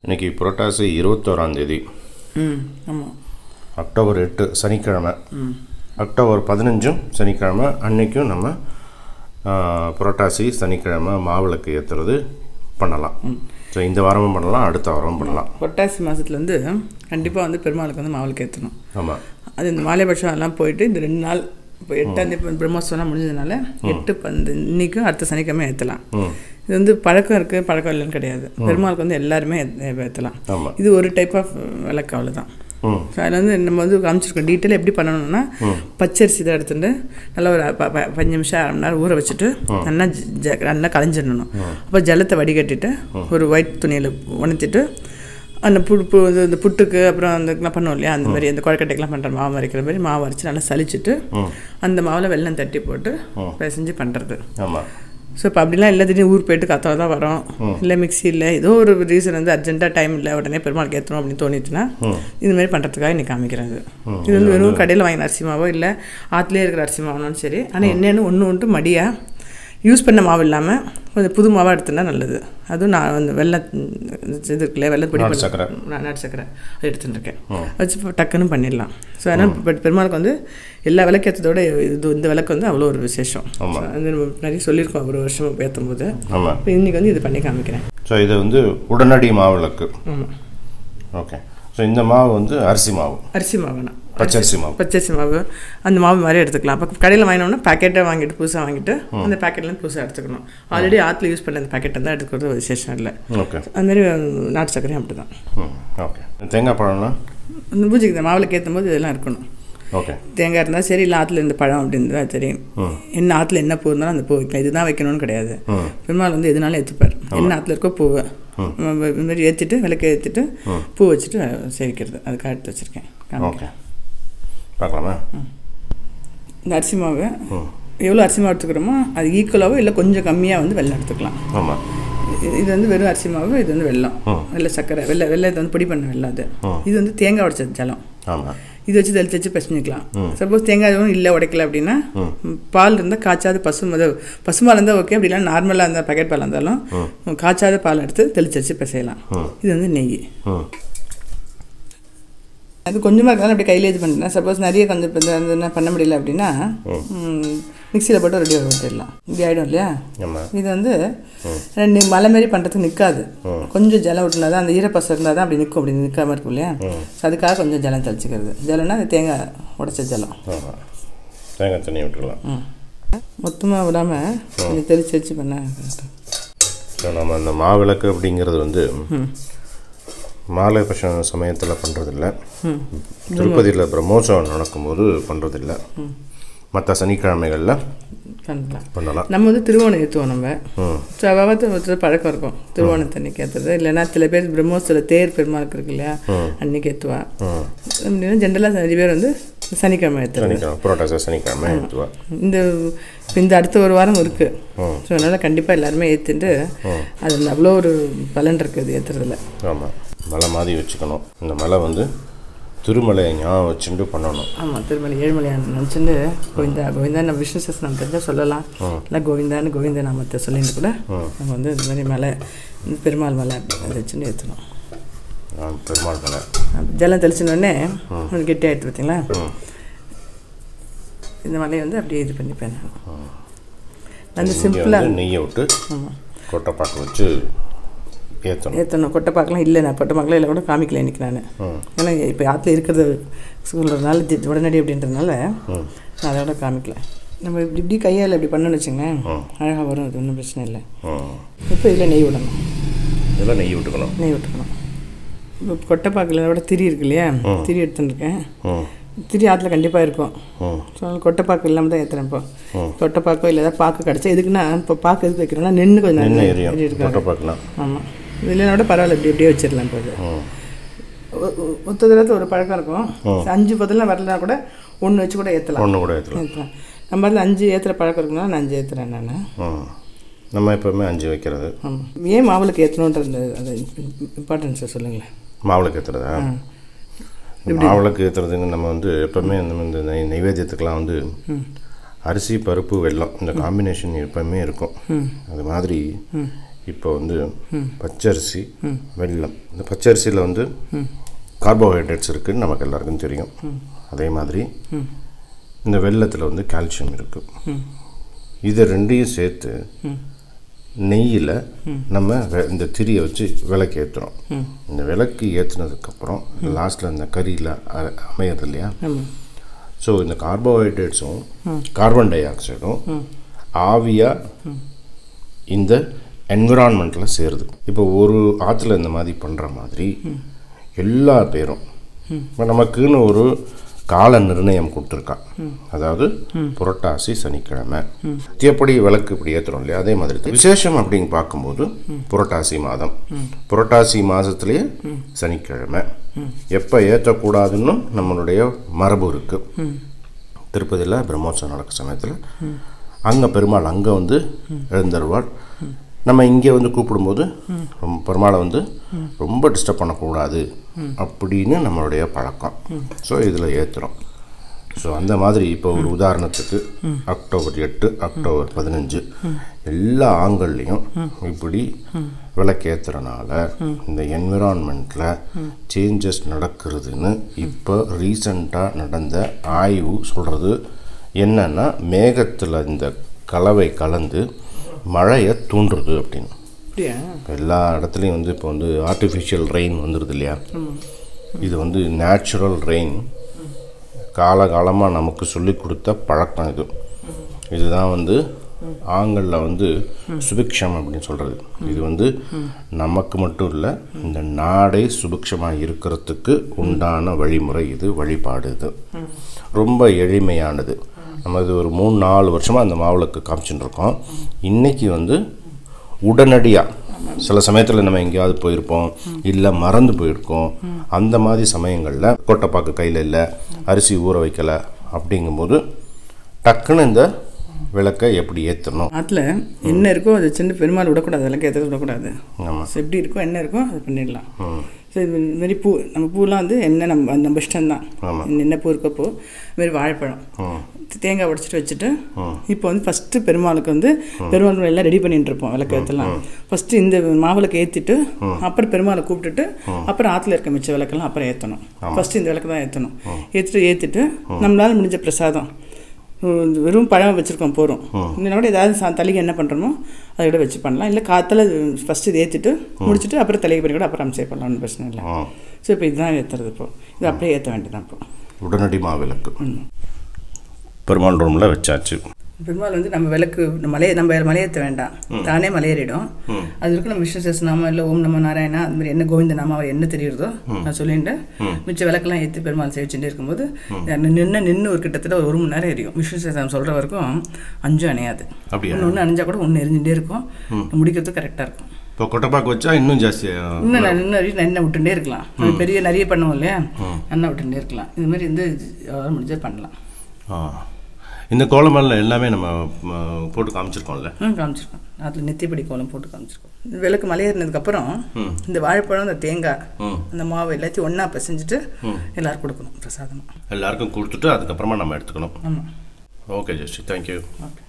இன்னைக்கு புரட்டாசி 21ஆம் தேதி. ஆமாம். அக்டோபர் 8 சனிக்கிழமை. அக்டோபர் 15 சனிக்கிழமை அன்னைக்கும் நம்ம புரட்டாசி சனிக்கிழமை மாவிளக்கு ஏற்றுறது பண்ணலாம். ஸோ இந்த வாரமும் பண்ணலாம், அடுத்த வாரமும் பண்ணலாம். புரட்டாசி மாதத்துல வந்து கண்டிப்பாக வந்து பெருமாளுக்கு வந்து மாவிளக்கு ஏற்றணும். ஆமாம். அது இந்த மாலைபட்சம் எல்லாம் போயிட்டு இந்த 2 நாள் இப்போ 8ஆம் தேதி பிரம்மோத்சவம்லாம் முடிஞ்சதுனால 8, 10 இன்றைக்கும் அடுத்த சனிக்கிழமை ஏற்றலாம். இது வந்து பழக்கம் இருக்குது, பழக்கம் இல்லைன்னு கிடையாது. பெருமாளுக்கு வந்து எல்லாருமே ஏற்றலாம். இது ஒரு டைப் ஆஃப் விளக்கு, அவ்வளோதான். ஸோ அதில் வந்து நம்ம வந்து காமிச்சிருக்கோம் டீட்டெயில் எப்படி பண்ணணும்னா, பச்சரிசி தான் எடுத்துட்டு நல்லா ஒரு 5 நிமிஷம் 1/2 மணி நேரம் ஊற வச்சுட்டு நல்லா களைஞ்சிடணும். அப்போ ஜலத்தை வடிகட்டிட்டு ஒரு ஒயிட் துணியில் உணர்த்திட்டு அந்த இந்த புட்டுக்கு அப்புறம் அந்த பண்ணுவோம் இல்லையா, அந்த மாதிரி அந்த குழக்கட்டைக்கெலாம் பண்ணுற மாவு அரைக்கிற மாதிரி மாவு அரைச்சி நல்லா சலிச்சுட்டு அந்த மாவில் வெல்லம் தட்டி போட்டு பிசைஞ்சு பண்ணுறது. ஸோ இப்போ அப்படிலாம் இல்லை, திடீர்னு ஊர் போயிட்டு கத்தவை தான் வரோம், இல்லை மிக்சி இல்லை, ஏதோ ஒரு ரீசன் வந்து அர்ஜென்ட்டாக டைம் இல்லை, உடனே பெருமாளுக்கு ஏற்றணும் அப்படின்னு தோணிட்டுனா இது மாதிரி பண்ணுறதுக்காக இன்றைக்கி காமிக்கிறது. இது வந்து வெறும் கடையில் வாங்கின அரிசி மாவோ இல்லை ஆற்றுலேயே இருக்கிற அரிசி மாவோனாலும் சரி. ஆனால் என்னென்னு ஒன்று மடியாக யூஸ் பண்ண மாவு இல்லாமல் கொஞ்சம் புது மாவாக எடுத்துனா நல்லது. அதுவும் நான் வந்து வெள்ளை இது இருக்குல்ல, வெள்ளப்பொடி நாட்டு சக்கரை அது எடுத்துட்டுருக்கேன், வச்சு டக்குன்னு பண்ணிடலாம். ஸோ அதனால் பெருமாளுக்கு வந்து எல்லா விளக்கேற்றதோட இந்த விளக்கு வந்து அவ்வளோ ஒரு விசேஷம். வந்து நிறைய சொல்லியிருக்கோம் ஒரு வருஷம் ஏற்றும் போது. இப்போ இன்றைக்கி வந்து இது பண்ணி காமிக்கிறேன். ஸோ இது வந்து உடனடி மாவிளக்கு. ஓகே. ஸோ இந்த மாவு வந்து அரிசி மாவுனா பச்சரிசி மாவு அந்த மாவு மாதிரி எடுத்துக்கலாம். அப்போ கடையில் வாங்கினோம்னா பேக்கெட்டை வாங்கிட்டு புதுசாக வாங்கிட்டு அந்த பேக்கெட்லேருந்து புதுசாக எடுத்துக்கணும். ஆல்ரெடி ஆற்றுல யூஸ் பண்ண அந்த பேக்கெட்டை தான் எடுத்துக்கிறது விசேஷம் இல்லை. ஓகே. அதுமாரி நாட்டு சக்கரையும் அப்படி தான். ஓகே. தேங்காய் பழம்னா இந்த பூஜைக்கு இந்த மாவிளக்கு ஏற்றும் போது இதெல்லாம் இருக்கணும். ஓகே. தேங்காய் இருந்தால் சரி, இல்லை ஆற்றுல இந்த பழம் அப்படின்னு தான் தெரியும். என்ன ஆற்றுல என்ன பூ இருந்தாலும் அந்த பூ வைக்கலாம், இதுதான் வைக்கணும்னு கிடையாது. பெருமாள் வந்து எதுனாலும் ஏற்றுப்பார். என்ன ஆற்றுல இருக்கோ பூவை இந்த மாதிரி ஏற்றிட்டு விளக்கு ஏற்றிட்டு பூ வச்சுட்டு சேவிக்கிறது. அதுக்காக எடுத்து வச்சுருக்கேன். ஓகே, பார்க்கலாமா? இந்த அரிசி மாவு எவ்வளோ அரிசி மாவு எடுத்துக்கிறோமோ அது ஈக்குவலாகவோ இல்லை கொஞ்சம் கம்மியாக வந்து வெல்லம் எடுத்துக்கலாம். ஆமாம். இது வந்து வெறும் அரிசி மாவு, இது வந்து வெல்லம், வெள்ளை சக்கரை, வெள்ளத்தை வந்து பொடி பண்ண வெல்லம். இது வந்து தேங்காய் உடைச்ச ஜலம். ஆமாம். இது வச்சு தெளித்து வச்சு பிசைஞ்சிக்கலாம். சப்போஸ் தேங்காய் இல்லை உடைக்கல அப்படின்னா பால் இருந்தால் காய்ச்சாத பசுமால் இருந்தால் ஓகே, அப்படி இல்லை நார்மலாக இருந்தால் பேக்கெட் பால் இருந்தாலும் காய்ச்சாத பால் எடுத்து தெளித்து வச்சு பிசையலாம். இது வந்து நெய். அது கொஞ்சமாக இருந்தாலும் அப்படி கையில் இது பண்ணிட்டேன். சப்போஸ் நிறைய கொஞ்சம் இப்போ பண்ண முடியல அப்படின்னா மிக்சியில் போட்டு ரெடி ஊற்றிடலாம். இப்படி ஆகிடும் இல்லையா? இது வந்து 2 மலை மாரி பண்ணுறதுக்கு நிற்காது. கொஞ்சம் ஜலம் விட்டுனா தான் அந்த ஈரப்பசம் இருந்தால் தான் அப்படி நிற்கும், அப்படி நிற்காமல் இருக்கும் இல்லையா? ஸோ அதுக்காக கொஞ்சம் ஜலம் தெளிச்சிக்கிறது. ஜலம்னா அது தேங்காய் உடைச்ச ஜலம். தேங்காய் தண்ணி விட்டுக்கலாம். மொத்தமாக விடாமல் கொஞ்சம் தெளித்து வச்சு பண்ண. ஸோ நம்ம அந்த மாவிளக்கு அப்படிங்கிறது வந்து மாலை பட்சம் சமயத்தில் பண்ணுறதில்ல, திருப்பதியில் பிரம்மோற்சவம் நடக்கும்போது பண்ணுறதில்ல, மற்ற சனிக்கிழமைகளில் பண்ணலாம். நம்ம வந்து திருவோணம் ஏற்றுவோம். நம்ம செவ்வாய் பழக்கம் இருக்கும் திருவோணத்தன்னைக்கு ஏற்றுறது. இல்லைன்னா சில பேர் பிரம்மோத்சவத்தில் தேர் பெருமாளுக்கு இருக்கு இல்லையா, அன்றைக்கி ஏற்றுவா. அப்படின்னா ஜென்ரலாக நிறைய பேர் வந்து சனிக்கிழமை ஏற்றுவாங்க. புரட்டாசி சனிக்கிழமை ஏற்றுவா. இந்த அடுத்த ஒரு வாரம் இருக்குது. ஸோ அதனால் கண்டிப்பாக எல்லாருமே ஏற்றுட்டு அது அவ்வளோ ஒரு பலன் இருக்குது ஏற்றுறதுல. ஆமாம். மலை மாதிரி வச்சுக்கணும். இந்த மலை வந்து திருமலையை ஞாபகம் வச்சுட்டு பண்ணணும். ஆமாம், திருமலை ஏழுமலையான நினச்சிட்டு கோவிந்தா கோவிந்தா நம்ம விஷ்ணு சஸ்திரம் தெரிஞ்சால் சொல்லலாம். இல்லை கோவிந்தான்னு கோவிந்த நாமத்தை சொல்லிட்டு கூட நம்ம வந்து இந்த மாதிரி மலை பெருமாள் மலை அதை வச்சுட்டு ஏற்றணும். பெருமாள் மலை ஜலம் தெளிச்சினோடனே உங்களுக்கு கெட்டி ஆகிடுது பார்த்தீங்களா? இந்த மலையை வந்து அப்படியே இது பண்ணிப்பேன் நான். அந்த சிம்பிளாக நெய்யை விட்டு கொட்டைப்பாக்கு வச்சு ஏற்றணும். கொட்டைப்பாக்கெலாம் இல்லை, நான் கொட்டைப்பாக்கெலாம் இல்லை கூட காமிக்கல இன்றைக்கி நான். ஏன்னா இப்போ ஆற்றுல இருக்கிறது சொல்கிறதுனால உடனடி அப்படின்றதுனால நான் அதோட காமிக்கல. நம்ம இப்படி கையால் இப்படி பண்ணணும்னு வச்சுங்களேன், அழகாக வரும். அது ஒன்றும் பிரச்சனை இல்லை. இப்போ இதில் நெய் விடணும். இதெல்லாம் நெய் விட்டுக்கணும். இப்போ கொட்டைப்பாக்கில் விட திரி இருக்கு இல்லையா, திரி எடுத்துட்டுருக்கேன். திரி ஆற்றுல கண்டிப்பாக இருக்கும். ஸோ கொட்டைப்பாக்கு இல்லாமல் தான் ஏற்றுறேன். இப்போ கொட்டைப்பாக்கோ இல்லை ஏதாவது பாக்கு கிடச்சா எதுக்குன்னா, இப்போ பாக்கு எதுக்கு வைக்கிறோம்னா நென்று கொஞ்சம் நிறைய இருக்காங்க. ஆமாம், இல்லைன்னா கூட பரவாயில்ல, இப்படியே வச்சிடலாம். இப்போ ஒத்ததில் ஒரு பழக்கம் இருக்கும். 5 பதிலாம் வரலனா கூட 1 வச்சு கூட ஏற்றலாம். நம்ம அதில் 5 ஏற்றுற பழக்கம் இருக்குன்னா நான் 5 ஏற்றுறேன் நான். நம்ம எப்போவுமே 5 வைக்கிறது. ஆமாம். ஏன் மாவிளக்கு ஏற்றணுன்றது அது இம்பார்ட்டன்ஸை சொல்லுங்களேன். மாவிளக்கு ஏற்றுறதா? மாவிளக்கு ஏற்றுறதுங்க நம்ம வந்து எப்போவுமே இந்த நைவேத்தியத்துக்கெலாம் வந்து அரிசி பருப்பு வெல்லம் இந்த காம்பினேஷன் எப்போவுமே இருக்கும். அது மாதிரி இப்போ வந்து பச்சரிசி வெல்லம். இந்த பச்சரிசியில் வந்து கார்போஹைட்ரேட்ஸ் இருக்குதுன்னு நமக்கு எல்லாருக்கும் தெரியும். அதே மாதிரி இந்த வெல்லத்தில் வந்து கால்சியம் இருக்குது. இதை ரெண்டையும் சேர்த்து நெய்யில் நம்ம இந்த திரியை வச்சு விளக்கு ஏற்றுறோம். இந்த விளக்கு ஏற்றுனதுக்கப்புறம் லாஸ்ட்டில் இந்த கறியில் அமையிறது இல்லையா? ஸோ இந்த கார்போஹைட்ரேட்ஸும் கார்பன் டை ஆக்சைடும் ஆவியாக இந்த என்விரான்மெண்ட்டில் சேருது. இப்போ ஒரு ஆற்றுல இந்த மாதிரி பண்ணுற மாதிரி எல்லா பேரும் இப்போ நமக்குன்னு ஒரு கால நிர்ணயம் கொடுத்துருக்கான். அதாவது புரட்டாசி சனிக்கிழமை எப்படி விளக்கு இப்படி ஏற்றுறோம் இல்லையா? அதே மாதிரி விசேஷம் அப்படின்னு பார்க்கும்போது புரட்டாசி மாதம், புரட்டாசி மாதத்துலேயே சனிக்கிழமை எப்போ ஏற்றக்கூடாதுன்னு நம்மளுடைய மரபு இருக்குது. திருப்பதியில் பிரம்மோற்சவம் நடக்கிற சமயத்தில் அங்கே பெருமாள் அங்கே வந்து எழுந்தருவாள். நம்ம இங்கே வந்து கூப்பிடும்போது பெருமாளை வந்து ரொம்ப டிஸ்டர்ப் பண்ணக்கூடாது அப்படின்னு நம்மளுடைய பழக்கம். ஸோ இதில் ஏற்றுறோம். ஸோ அந்த மாதிரி இப்போ ஒரு உதாரணத்துக்கு அக்டோபர் 8, அக்டோபர் 15 எல்லா ஆண்கள்லேயும் இப்படி விளக்கேற்றுறனால இந்த என்விரான்மெண்ட்டில் சேஞ்சஸ் நடக்கிறதுன்னு இப்போ ரீசண்டாக நடந்த ஆய்வு சொல்கிறது. என்னன்னா மேகத்தில் இந்த கலவை கலந்து மழையை தூண்டுறது அப்படின்னு. எல்லா இடத்துலையும் வந்து இப்போ வந்து ஆர்டிஃபிஷியல் ரெயின் வந்துடுது இல்லையா? இது வந்து நேச்சுரல் ரெயின் காலகாலமாக நமக்கு சொல்லி கொடுத்த பழக்கம். இதுதான் வந்து ஆங்கிலில் வந்து சுபிக்ஷம் அப்படின்னு சொல்கிறது. இது வந்து நமக்கு மட்டும் இல்லை, இந்த நாடே சுபிக்ஷமாக இருக்கிறதுக்கு உண்டான வழிமுறை இது, வழிபாடு. இது ரொம்ப எளிமையானது. நம்ம இது ஒரு 3-4 வருஷமாக அந்த மாவிளக்கு காமிச்சுட்டு இருக்கோம். இன்றைக்கி வந்து உடனடியாக சில சமயத்தில் நம்ம எங்கேயாவது போயிருப்போம், இல்லை மறந்து போயிருக்கோம். அந்த மாதிரி சமயங்களில் கொட்டைப்பாக்கு கையில் இல்லை, அரிசி ஊற வைக்கலை அப்படிங்கும்போது டக்குன்னு இந்த விளக்கை எப்படி ஏற்றணும். அதில் என்ன இருக்கோ அதை சின்ன பெருமாள் விடக்கூடாது, விளக்கு ஏற்றது விடக்கூடாது. ஆமாம், எப்படி இருக்கோ என்ன இருக்கோ அதை பண்ணிடலாம். ஸோ இது மாரி பூ, நம்ம பூலாம் வந்து என்ன நம்ம இஷ்டம் தான். என்ன பூ இருக்கப்போ இதுமாரி வாழைப்பழம், தேங்காய் உடச்சிட்டு வச்சுட்டு இப்போ வந்து ஃபஸ்ட்டு பெருமாளுக்கு வந்து பெருமாள் எல்லாம் ரெடி பண்ணிட்டு இருப்போம். விளக்கு ஏற்றலாம் ஃபஸ்ட்டு இந்த மாவிளக்கு ஏற்றிட்டு அப்புறம் பெருமாளை கூப்பிட்டுட்டு அப்புறம் ஆற்றுல இருக்க மிச்ச விளக்கெல்லாம் அப்புறம் ஏற்றணும். ஃபஸ்ட்டு இந்த விளக்கு தான் ஏற்றணும். ஏற்றிட்டு நம்மளால் முடிஞ்ச பிரசாதம் வெறும் பழம் வச்சுருக்கோம் போகிறோம். இன்னோட ஏதாவது தலைக்கு என்ன பண்ணுறோமோ அதை விட வச்சு பண்ணலாம். இல்லை காற்றுல ஃபஸ்ட்டு இது ஏற்றிட்டு முடிச்சுட்டு அப்புறம் தலைக்கு பண்ணி கூட அப்புறம் சேவ் பண்ணலாம், ஒன்றும் பிரச்சனை இல்லை. ஸோ இப்போ இதுதான் ஏற்றுறது. இப்போ இது அப்படியே ஏற்ற வேண்டியதான். இப்போ உடனடி மாவிளக்கு பெருமாள் ரூமில் வச்சாச்சு. பெருமாள் வந்து நம்ம விளக்கு நம்ம மலையேற்ற வேண்டாம், தானே மலையேறிடும். அது வரைக்கும் நம்ம விஷ்ணு சஹஸ்ரநாமம் இல்லை ஓம் நமோ நாராயணா அது மாதிரி என்ன கோவிந்த நாமம் என்ன தெரியுறதோ நான் சொல்லிட்டு மிச்ச விளக்கெல்லாம் ஏற்றி பெருமாள் சேவிச்சுட்டே இருக்கும்போது நின்று ஒரு கிட்டத்தட்ட ஒரு 1 மணி நேரம் எரியும். விஷ்ணு சஹஸ்ரநாமம் சொல்கிற வரைக்கும் 5 அணையாது. ஒன்று அணைஞ்சா கூட 1 எரிஞ்சுட்டே இருக்கும். முடிக்கிறதுக்கு கரெக்டாக இருக்கும். இப்போ கொட்டைப்பாக்கு வச்சா இன்னும் ஜாஸ்தியாக இன்னும் எண்ணெய் விட்டுட்டே இருக்கலாம். பெரிய நிறைய பண்ணுவோம் இல்லையா, எண்ணெய் விட்டுட்டே இருக்கலாம். இது மாதிரி வந்து முடிஞ்சா பண்ணலாம். இந்த கோலமெல்லாம் எல்லாமே நம்ம போட்டு காமிச்சிருக்கோம்ல. காமிச்சிருக்கோம். அதில் நெத்திப்படி கோலம் போட்டு காமிச்சிருக்கோம். விளக்கு மலையேறினதுக்கப்புறம் இந்த வாழைப்பழம், இந்த தேங்காய், அந்த மாவு எல்லாத்தையும் ஒன்றா பிசைஞ்சிட்டு எல்லாருக்கும் கொடுக்கணும் பிரசாதமாக. எல்லாருக்கும் கொடுத்துட்டு அதுக்கப்புறமா நம்ம எடுத்துக்கணும். ஆமாம். Okay zesty, thank you. ஓகே.